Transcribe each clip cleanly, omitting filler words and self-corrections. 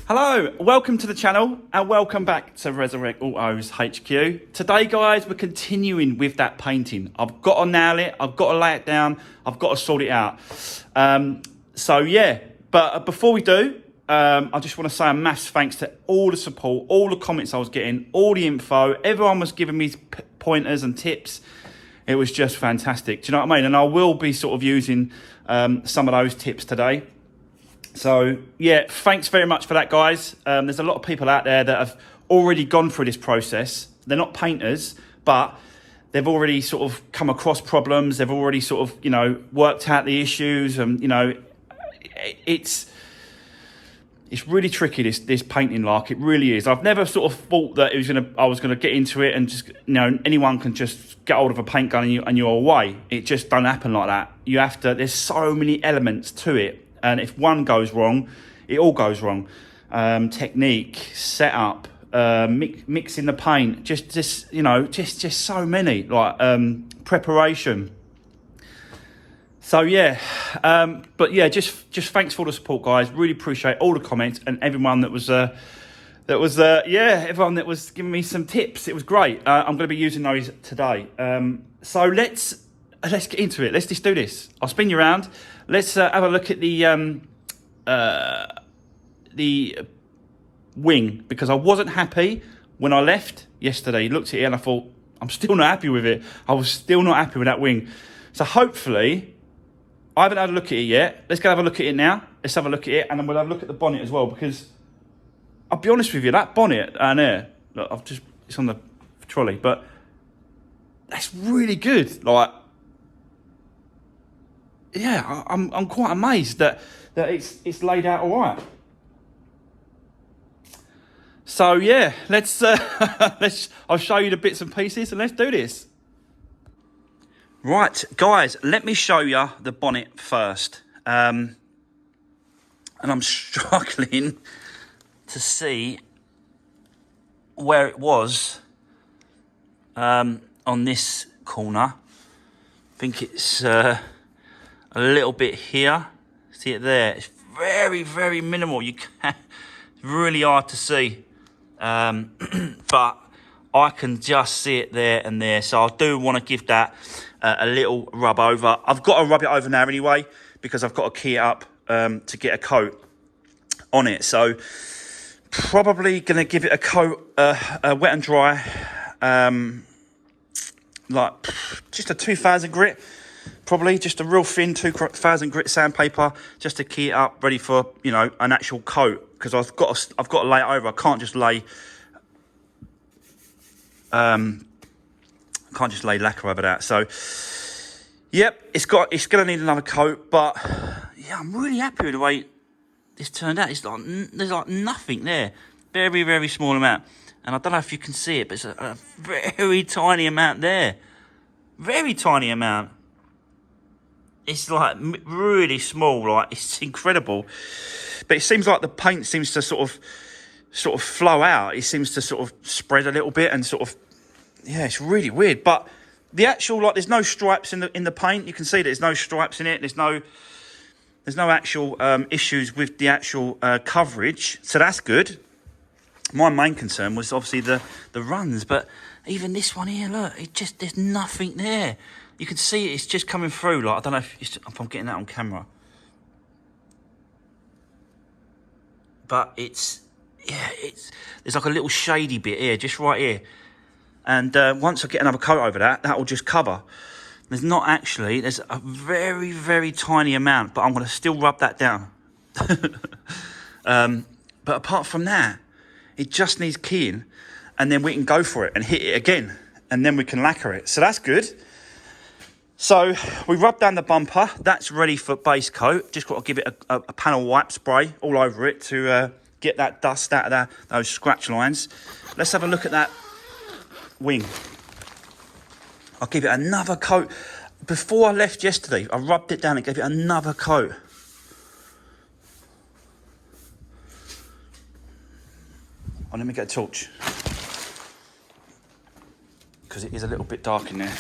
Hello, welcome to the channel and welcome back to Resurwreck Autos HQ. Today guys, we're continuing with that painting. I've got to nail it, I've got to lay it down, I've got to sort it out. So yeah, but before we do, I just want to say a massive thanks to all the support, all the comments I was getting, all the info, everyone was giving me pointers and tips. It was just fantastic, do you know what I mean? And I will be sort of using some of those tips today. So yeah, thanks very much for that, guys. There's a lot of people out there that have already gone through this process. They're not painters, but they've already sort of come across problems. They've already sort of, you know, worked out the issues, and you know, it's really tricky, this painting, like it really is. I've never sort of thought that I was gonna get into it and just, you know, anyone can just get hold of a paint gun and you're away. It just don't happen like that. You have to. There's so many elements to it. And if one goes wrong, it all goes wrong. Technique, setup, mixing the paint, just you know, just so many, like preparation. So yeah, but yeah, just thanks for the support, guys. Really appreciate all the comments and everyone that was everyone that was giving me some tips. It was great. I'm going to be using those today. So let's get into it. Let's just do this. I'll spin you around. Let's have a look at the wing, because I wasn't happy when I left yesterday. Looked at it and I thought, I'm still not happy with it. I was still not happy with that wing. So hopefully, I haven't had a look at it yet. Let's go have a look at it now. Let's have a look at it, and then we'll have a look at the bonnet as well, because I'll be honest with you, that bonnet down there, look, it's on the trolley, but that's really good. Like, yeah, I'm quite amazed that it's laid out all right. So yeah, let's I'll show you the bits and pieces and let's do this. Right, guys, let me show you the bonnet first. And I'm struggling to see where it was on this corner. I think it's a little bit here. See it there? It's very, very minimal. It's really hard to see. But I can just see it there and there. So I do want to give that a little rub over. I've got to rub it over now anyway, because I've got to key it up to get a coat on it. So probably going to give it a coat, a wet and dry, like just a 2000 grit. Probably just a real thin 2000 grit sandpaper, just to key it up, ready for, you know, an actual coat. Because I've got to lay it over. I can't just lay lacquer over that. So, yep, it's going to need another coat. But yeah, I'm really happy with the way this turned out. It's like there's like nothing there, very, very small amount. And I don't know if you can see it, but it's a very tiny amount there, very tiny amount. It's like really small, like it's incredible. But it seems like the paint seems to sort of flow out. It seems to sort of spread a little bit and sort of, yeah, it's really weird. But the actual, like, there's no stripes in the paint. You can see that there's no stripes in it. There's no actual issues with the actual coverage. So that's good. My main concern was obviously the runs, but even this one here, look, there's nothing there. You can see it's just coming through. Like, I don't know if I'm getting that on camera, but there's like a little shady bit here, just right here. And once I get another coat over that will just cover. There's a very, very tiny amount, but I'm going to still rub that down. But apart from that, it just needs keying, and then we can go for it and hit it again, and then we can lacquer it. So that's good. So we rub down the bumper. That's ready for base coat. Just got to give it a panel wipe spray all over it to get that dust out of those scratch lines. Let's have a look at that wing. I'll give it another coat. Before I left yesterday, I rubbed it down and gave it another coat. Oh, let me get a torch, because it is a little bit dark in there.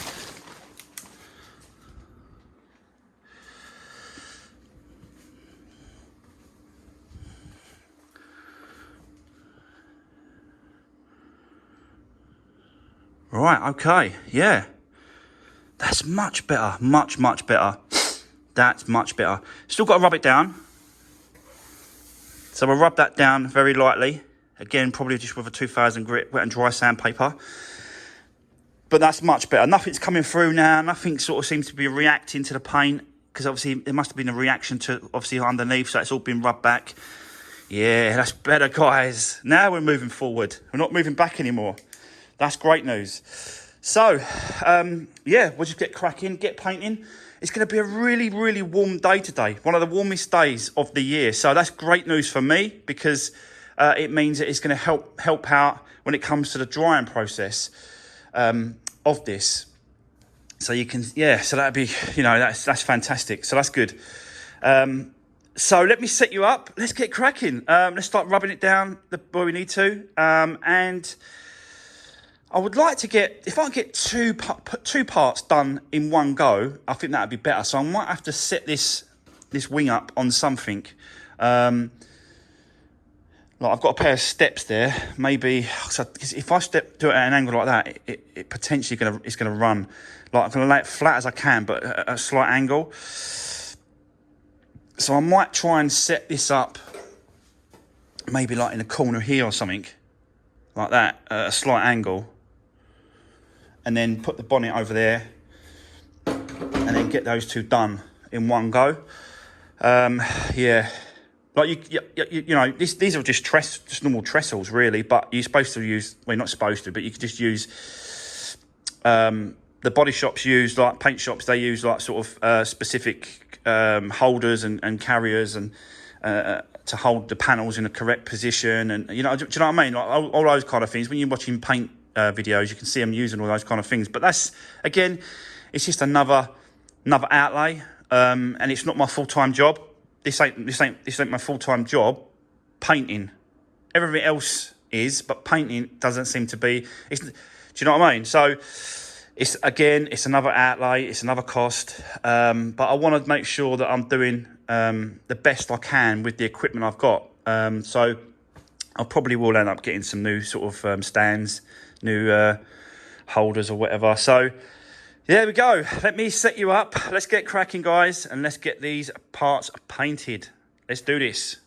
Right, okay, yeah. That's much better, much better. That's much better. Still got to rub it down. So we'll rub that down very lightly. Again, probably just with a 2000 grit wet and dry sandpaper. But that's much better. Nothing's coming through now. Nothing sort of seems to be reacting to the paint, because obviously there must have been a reaction to obviously underneath, so it's all been rubbed back. Yeah, that's better, guys. Now we're moving forward. We're not moving back anymore. That's great news. So, yeah, we'll just get cracking, get painting. It's going to be a really warm day today. One of the warmest days of the year. So that's great news for me, because it means that it's going to help out when it comes to the drying process of this. So you can, yeah, so that'd be, you know, that's fantastic. So that's good. So let me set you up. Let's get cracking. Let's start rubbing it down where we need to. And I would like to get, if I get two parts done in one go, I think that'd be better. So I might have to set this wing up on something. Like I've got a pair of steps there. Maybe, so if I do it at an angle like that, it potentially it's gonna run. Like I'm gonna lay it flat as I can, but at a slight angle. So I might try and set this up, maybe like in a corner here or something, like that, at a slight angle. And then put the bonnet over there, and then get those two done in one go. Yeah, like you know, these are just normal trestles really, but you're supposed to use, well, not supposed to, but you could just use the body shops use, like paint shops, they use like sort of specific holders and carriers and to hold the panels in the correct position, and you know, do you know what I mean? Like all those kind of things. When you're watching paint videos, you can see them using all those kind of things. But that's, again, it's just another outlay, and it's not my full-time job. This ain't my full-time job. Painting, everything else is, but painting doesn't seem to be. Do you know what I mean? So it's another outlay, it's another cost. But I want to make sure that I'm doing the best I can with the equipment I've got. So I probably will end up getting some new sort of stands, new holders or whatever. So there we go. Let me set you up. Let's get cracking, guys, and let's get these parts painted. Let's do this.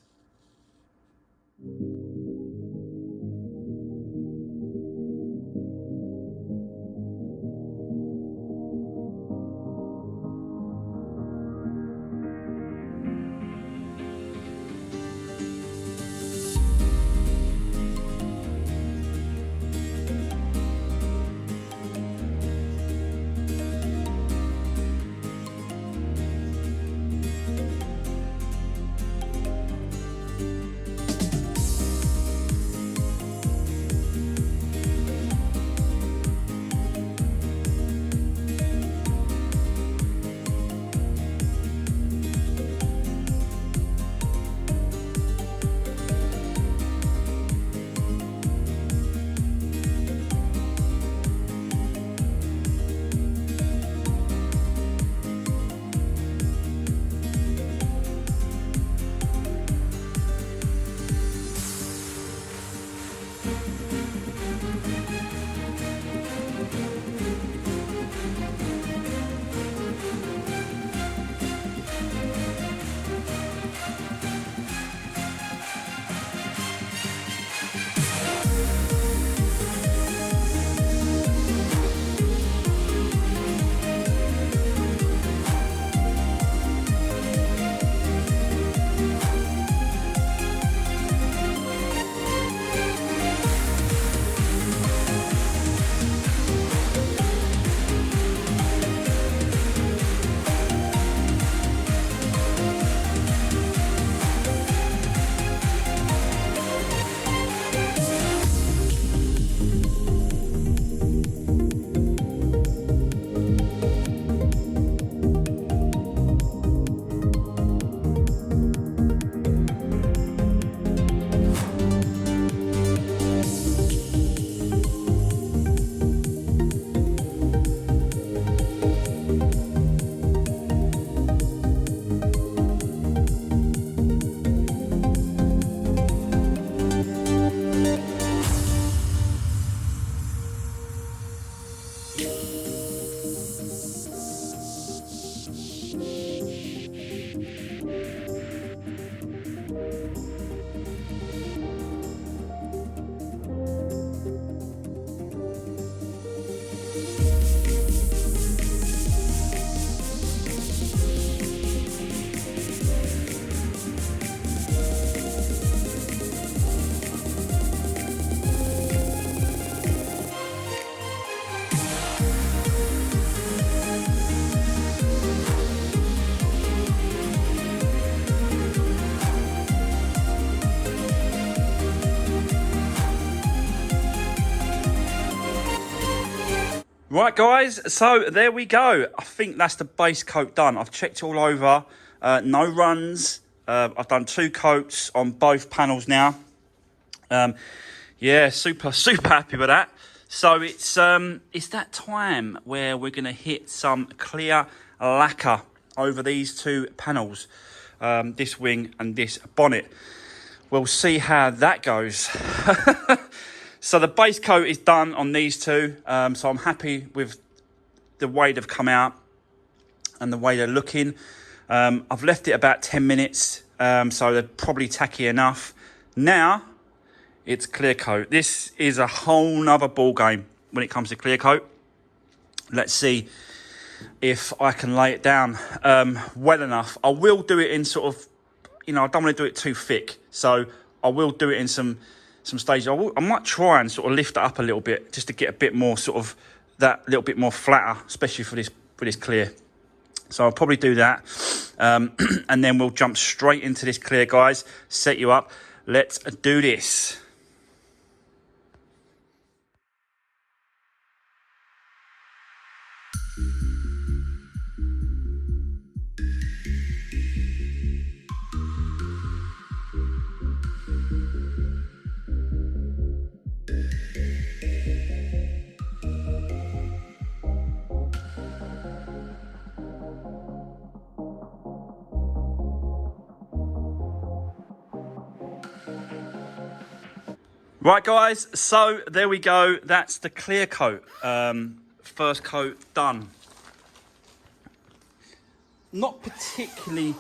Right, guys, so there we go. I think that's the base coat done. I've checked all over, no runs. I've done 2 coats on both panels now. Yeah, super happy with that. So it's that time where we're going to hit some clear lacquer over these 2 panels, this wing and this bonnet. We'll see how that goes. So the base coat is done on these 2. So I'm happy with the way they've come out and the way they're looking. I've left it about 10 minutes, so they're probably tacky enough. Now it's clear coat. This is a whole nother ball game when it comes to clear coat. Let's see if I can lay it down well enough. I will do it in sort of, I don't want to do it too thick, so I will do it in some stages. I might try and sort of lift it up a little bit just to get a bit more sort of that little bit more flatter, especially for this clear. So I'll probably do that, and then we'll jump straight into this clear, guys. Set you up. Let's do this. Right, guys, so there we go. That's the clear coat. First coat done. Not particularly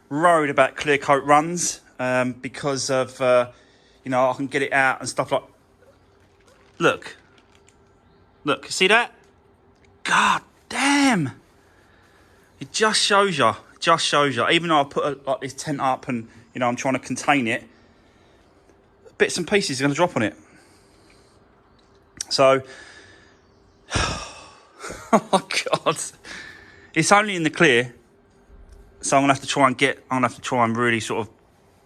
worried about clear coat runs because of, I can get it out and stuff like... Look, see that? God damn. It just shows you, Even though I put this tent up and, I'm trying to contain it, bits and pieces are going to drop on it. So, oh my God, it's only in the clear, so I'm gonna have to try and really sort of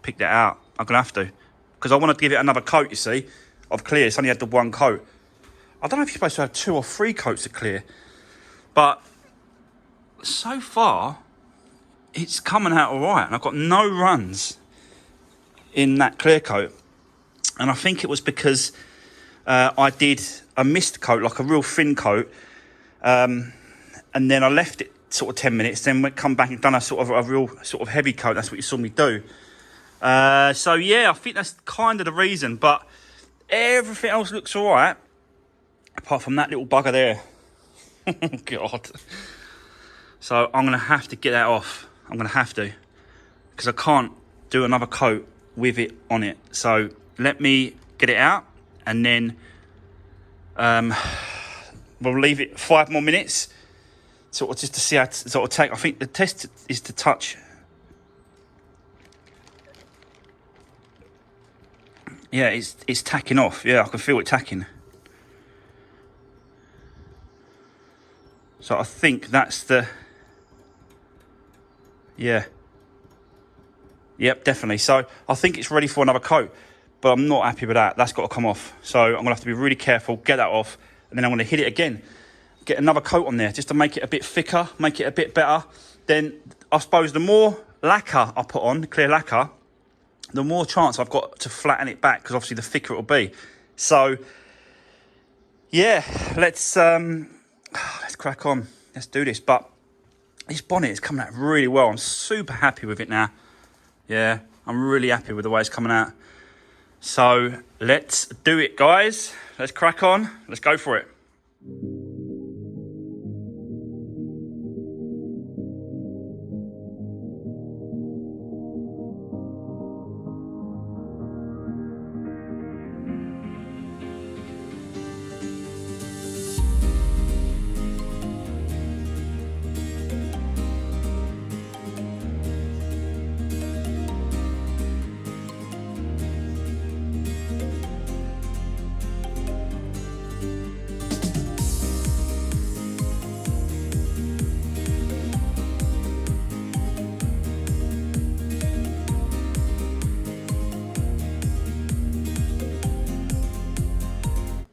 pick that out. I'm gonna have to, because I want to give it another coat. You see, of clear. It's only had the 1 coat. I don't know if you're supposed to have 2 or 3 coats of clear, but so far it's coming out all right, and I've got no runs in that clear coat. And I think it was because I did a mist coat, like a real thin coat, and then I left it sort of 10 minutes, then went come back and done a real sort of heavy coat. That's what you saw me do. So yeah, I think that's kind of the reason, but everything else looks all right, apart from that little bugger there. God. So I'm going to have to get that off. I'm going to have to, because I can't do another coat with it on it. So let me get it out, and then we'll leave it 5 more minutes, sort of just to see how to sort of take. I think the test is to touch. Yeah, it's tacking off. Yeah, I can feel it tacking. So I think that's the... Yeah. Yep, definitely. So I think it's ready for another coat, but I'm not happy with that. That's got to come off. So I'm going to have to be really careful, get that off, and then I'm going to hit it again. Get another coat on there just to make it a bit thicker, make it a bit better. Then I suppose the more lacquer I put on, clear lacquer, the more chance I've got to flatten it back, because obviously the thicker it'll be. So yeah, let's crack on. Let's do this. But this bonnet is coming out really well. I'm super happy with it now. Yeah, I'm really happy with the way it's coming out. So let's do it, guys. Let's crack on. Let's go for it.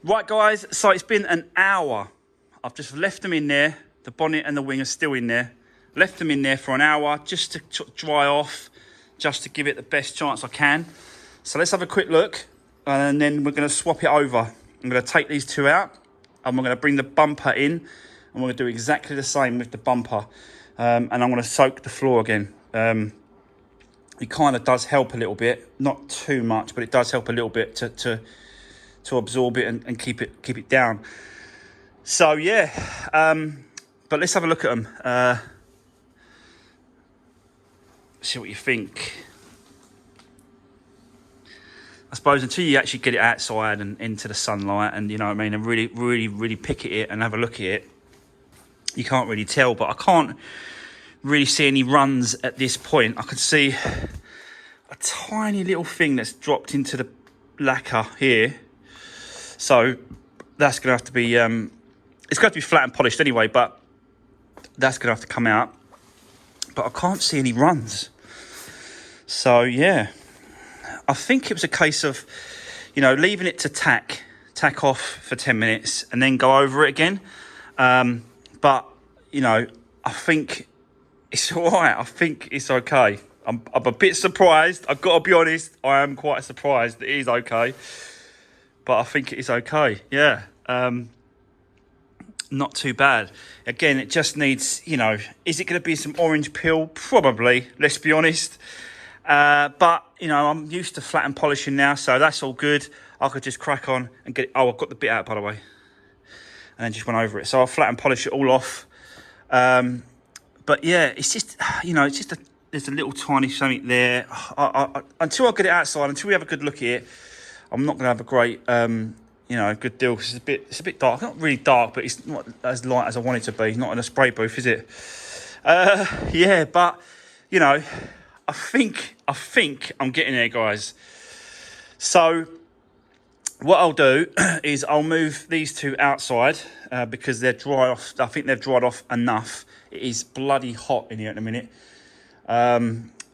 Right, guys, so it's been an hour. I've just left them in there. The bonnet and the wing are still in there. Left them in there for an hour just to dry off, just to give it the best chance I can. So let's have a quick look, and then we're going to swap it over. I'm going to take these two out, and we're going to bring the bumper in, and we're going to do exactly the same with the bumper. And I'm going to soak the floor again. It kind of does help a little bit, not too much, but it does help a little bit to absorb it and keep it down. So yeah, but let's have a look at them. See what you think. I suppose until you actually get it outside and into the sunlight, and you know what I mean, and really pick at it and have a look at it, you can't really tell. But I can't really see any runs at this point. I can see a tiny little thing that's dropped into the lacquer here, so that's gonna have to be it's going to be flat and polished anyway, but that's gonna have to come out. But I can't see any runs, so yeah, I think it was a case of, you know, leaving it to tack off for 10 minutes and then go over it again. But you know, I think it's all right. I think it's okay. I'm a bit surprised. I've got to be honest. I am quite surprised that it is okay. But I think it is okay. Yeah. Not too bad. Again, it just needs, you know, is it going to be some orange peel? Probably. Let's be honest. But, you know, I'm used to flat and polishing now, so that's all good. I could just crack on and get it. Oh, I've got the bit out, by the way. And then just went over it. So I'll flat and polish it all off. But yeah, it's just, you know, it's just there's a little tiny something there. Until I get it outside, until we have a good look at it, I'm not going to have a great, you know, good deal. Cause it's a bit dark. Not really dark, but it's not as light as I want it to be. It's not in a spray booth, is it? Yeah, but, you know, I think I'm getting there, guys. So what I'll do is I'll move these two outside because they're dry off. I think they've dried off enough. It is bloody hot in here at the minute.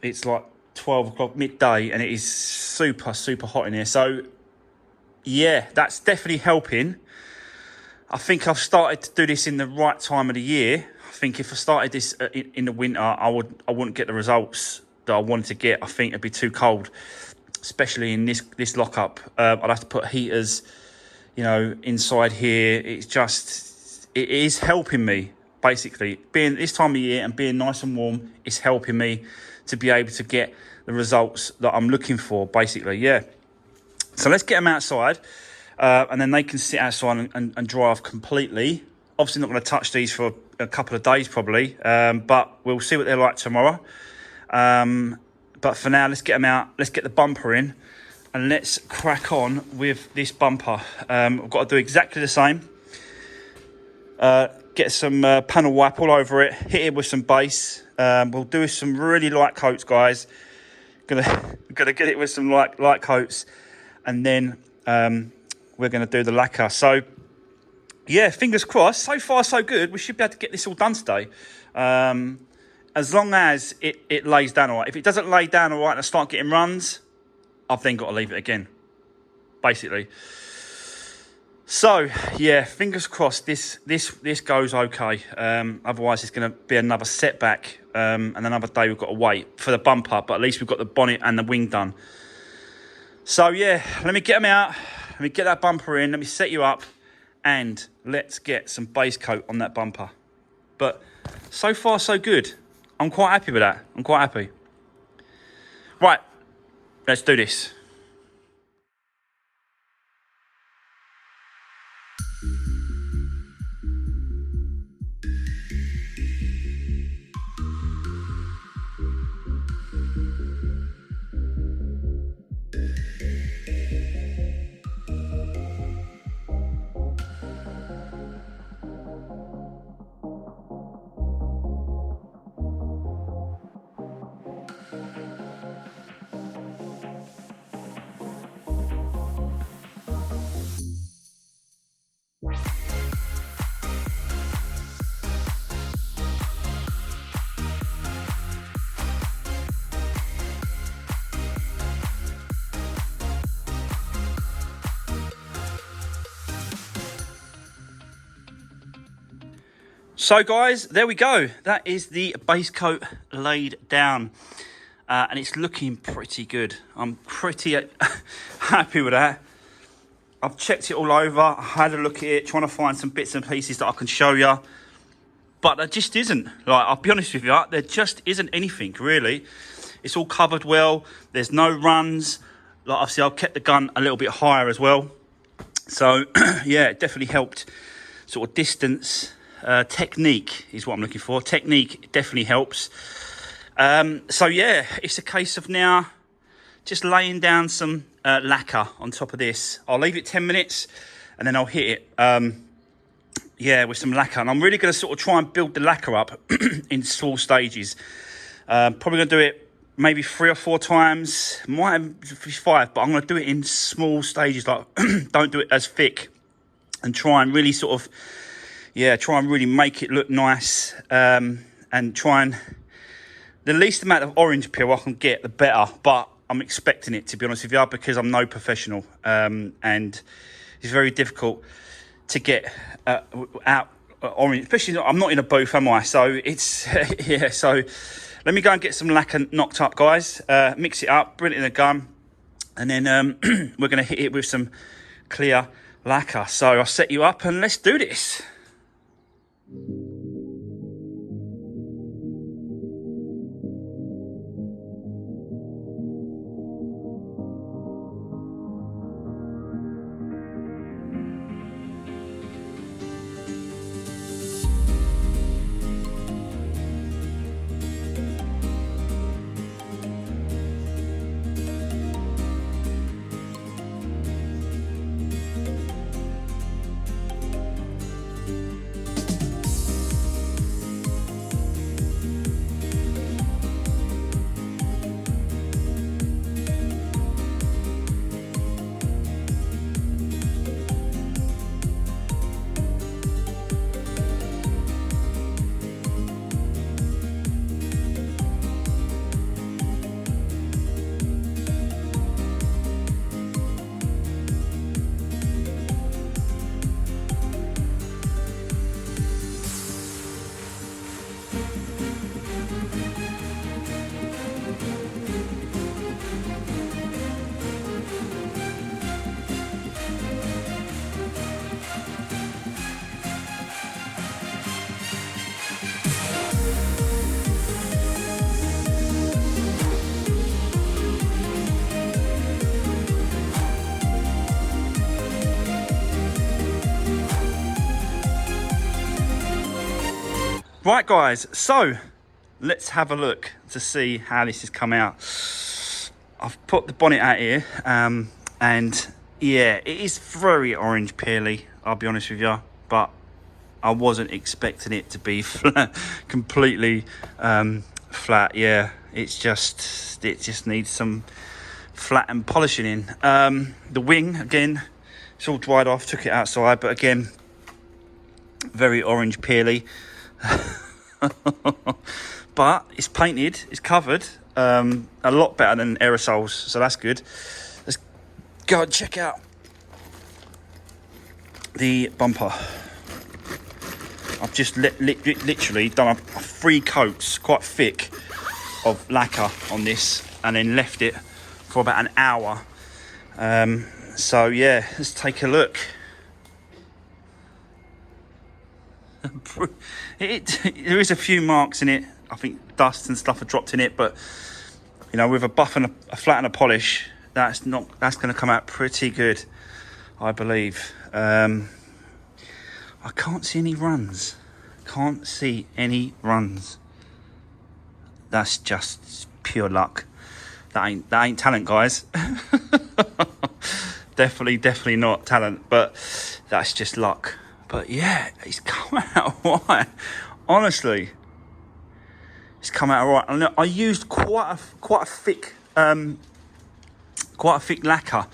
It's like 12 o'clock midday and it is super hot in here. So yeah, that's definitely helping. I think I've started to do this in the right time of the year. I think if I started this in the winter, I wouldn't get the results that I wanted to get. I think it'd be too cold, especially in this lockup. I'd have to put heaters, you know, inside here. It is helping me, basically. Being this time of year and being nice and warm is helping me to be able to get the results that I'm looking for, basically, yeah. So let's get them outside, and then they can sit outside and dry off completely. Obviously not going to touch these for a couple of days probably, but we'll see what they're like tomorrow. But for now, let's get them out. Let's get the bumper in, and let's crack on with this bumper. I've got to do exactly the same. Get some panel wipe all over it. Hit it with some base. We'll do some really light coats, guys. Gonna get it with some light coats, and then we're gonna do the lacquer. So yeah, fingers crossed. So far, so good. We should be able to get this all done today. As long as it lays down all right. If it doesn't lay down all right and I start getting runs, I've then got to leave it again, basically. So yeah, fingers crossed this goes okay. Otherwise, it's going to be another setback, and another day we've got to wait for the bumper. But at least we've got the bonnet and the wing done. So yeah, let me get them out. Let me get that bumper in. Let me set you up, and let's get some base coat on that bumper. But so far, so good. I'm quite happy with that. I'm quite happy. Right, let's do this. So guys, there we go. That is the base coat laid down. And it's looking pretty good. I'm pretty happy with that. I've checked it all over. I had a look at it, trying to find some bits and pieces that I can show you. But there just isn't. Like, I'll be honest with you, there just isn't anything, really. It's all covered well. There's no runs. Like, obviously, I've kept the gun a little bit higher as well. So, yeah, it definitely helped. Sort of distance, technique is what I'm looking for. Technique definitely helps. So, yeah, it's a case of now just laying down some lacquer on top of this. I'll leave it 10 minutes and then I'll hit it, yeah, with some lacquer. And I'm really going to sort of try and build the lacquer up in small stages. Probably going to do it maybe 3 or 4 times, might be 5, but I'm going to do it in small stages. Like, don't do it as thick, and try and really sort of, yeah, try and really make it look nice, and try and, the least amount of orange peel I can get, the better. But I'm expecting it, to be honest with you, because I'm no professional, and it's very difficult to get out orange, especially I'm not in a booth, am I? So it's yeah. So let me go and get some lacquer knocked up, guys. Mix it up, bring it in the gun, and then we're going to hit it with some clear lacquer. So I'll set you up and let's do this. Right, guys, so let's have a look to see how this has come out. I've put the bonnet out here, and yeah, it is very orange peely, I'll be honest with you, but I wasn't expecting it to be flat, completely flat. Yeah, it just needs some flat and polishing in. The wing, again, it's all dried off, took it outside, but again, very orange peely. But it's painted, it's covered, a lot better than aerosols, so that's good. Let's go and check out the bumper. I've just literally done 3 coats, quite thick, of lacquer on this, and then left it for about an hour. So yeah, let's take a look. There is a few marks in it. I think dust and stuff have dropped in it, but you know, with a buff and a flat and a polish, that's going to come out pretty good, I believe. I can't see any runs. Can't see any runs. That's just pure luck. That ain't talent, guys. definitely not talent, but that's just luck. But yeah, it's come out right. Honestly, it's come out right. And I used quite a thick lacquer.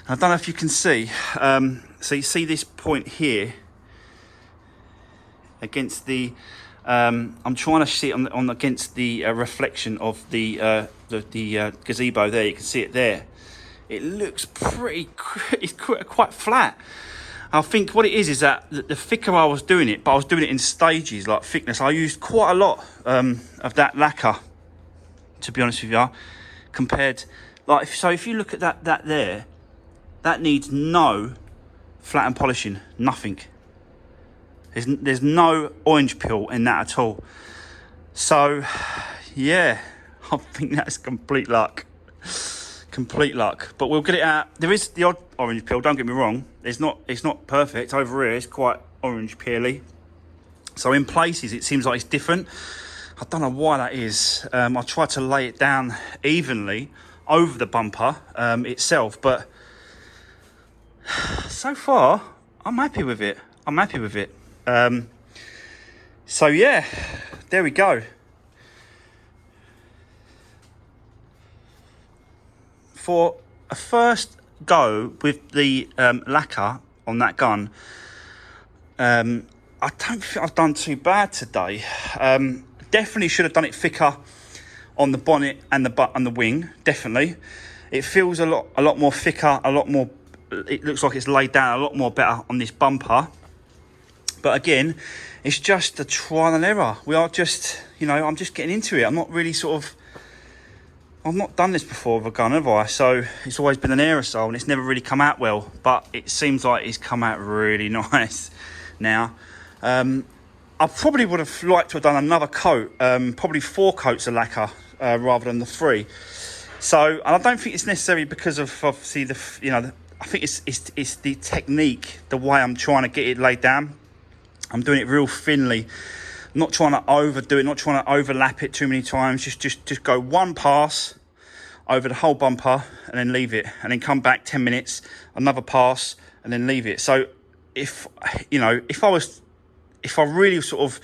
I don't know if you can see. So you see this point here against the. I'm trying to see it on against the reflection of the gazebo there. You can see it there. It looks pretty. It's quite flat. I think what it is that the thicker I was doing it, but I was doing it in stages, like thickness. I used quite a lot of that lacquer, to be honest with you, compared, like, so if you look at that there, that needs no flat and polishing, nothing. There's no orange peel in that at all. So, yeah, I think that's complete luck. Complete luck. But we'll get it out. There is the odd orange peel, don't get me wrong. It's not perfect. Over here, it's quite orange peely. So in places, it seems like it's different. I don't know why that is. I tried to lay it down evenly over the bumper itself, but so far, I'm happy with it. I'm happy with it. So yeah, there we go. For a first go with the lacquer on that gun, I don't think I've done too bad today. Definitely should have done it thicker on the bonnet and the wing. Definitely, it feels a lot more thicker, a lot more. It looks like it's laid down a lot more better on this bumper. But again, it's just a trial and error. We are just, I'm just getting into it. I'm not really I've not done this before with a gun, have I? So it's always been an aerosol and it's never really come out well. But it seems like it's come out really nice now. I probably would have liked to have done another coat, probably 4 coats of lacquer rather than the 3. So, and I don't think it's necessary because of obviously I think it's the technique, the way I'm trying to get it laid down. I'm doing it real thinly, not trying to overdo it, not trying to overlap it too many times. Just go one pass over the whole bumper and then leave it, and then come back 10 minutes, another pass, and then leave it. So if I really sort of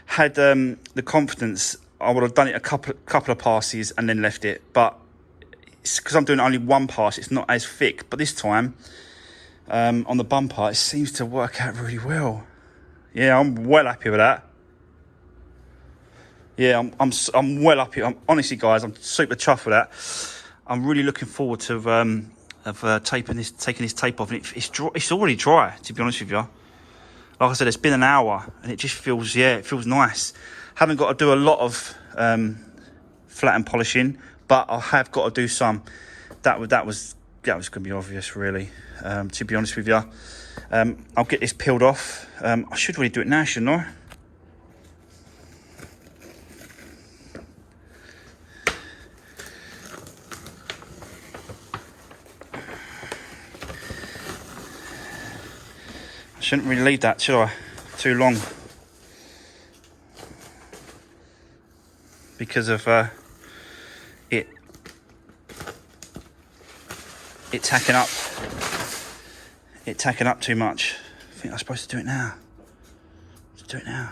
had the confidence, I would have done it a couple of passes and then left it. But because I'm doing only one pass, it's not as thick. But this time on the bumper, it seems to work out really well. Yeah, I'm well happy with that. Yeah, I'm well happy. Honestly, guys, I'm super chuffed with that. I'm really looking forward to taking this tape off. And it's already dry, to be honest with you. Like I said, it's been an hour, and it just feels nice. Haven't got to do a lot of flat and polishing, but I have got to do some. That was going to be obvious, really. To be honest with you, I'll get this peeled off. I should really do it now, shouldn't I? I shouldn't really leave that, should I? Too long. Because of it tacking up. It tacking up too much. I think I'm supposed to do it now. Let's do it now.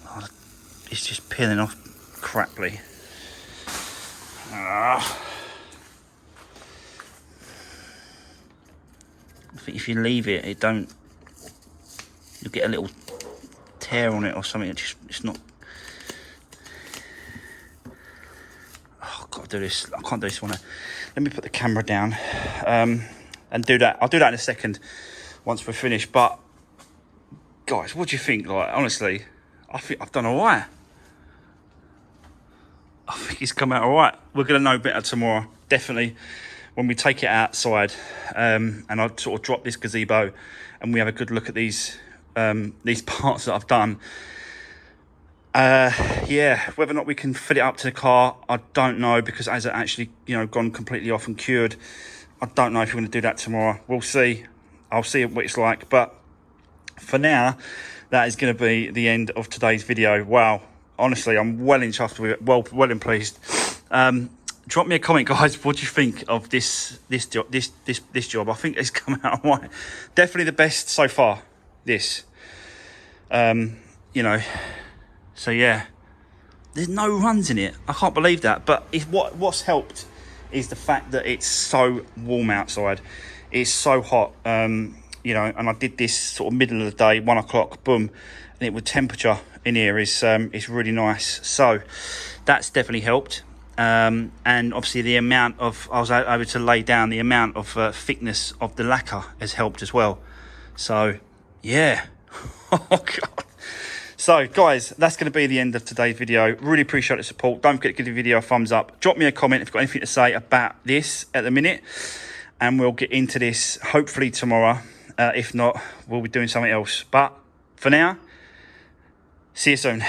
Oh, it's just peeling off craply. I think if you leave it, you'll get a little tear on it or something. It's not. Oh, I've got to do this. I can't do this one. Let me put the camera down and do that. I'll do that in a second once we're finished. But guys, what do you think? Like, honestly, I think I've done all right. I think it's come out all right. We're going to know better tomorrow, definitely, when we take it outside and I'll sort of drop this gazebo and we have a good look at these parts that I've done. Yeah, whether or not we can fit it up to the car, I don't know, because as it actually, gone completely off and cured, I don't know if we're going to do that tomorrow. We'll see. I'll see what it's like. But for now, that is going to be the end of today's video. Wow. Honestly, I'm well chuffed with it, well and pleased. Drop me a comment, guys. What do you think of this job? I think it's come out all right. Definitely the best so far. This, So yeah, there's no runs in it. I can't believe that. But what's helped is the fact that it's so warm outside. It's so hot. And I did this sort of middle of the day, 1 o'clock, boom, and it with temperature in here is really nice. So that's definitely helped. And obviously the amount of, I was able to lay down the amount of thickness of the lacquer has helped as well. So yeah. Oh God. So guys, that's going to be the end of today's video. Really appreciate the support. Don't forget to give the video a thumbs up. Drop me a comment if you've got anything to say about this at the minute, and we'll get into this hopefully tomorrow. If not, we'll be doing something else. But for now, see you soon.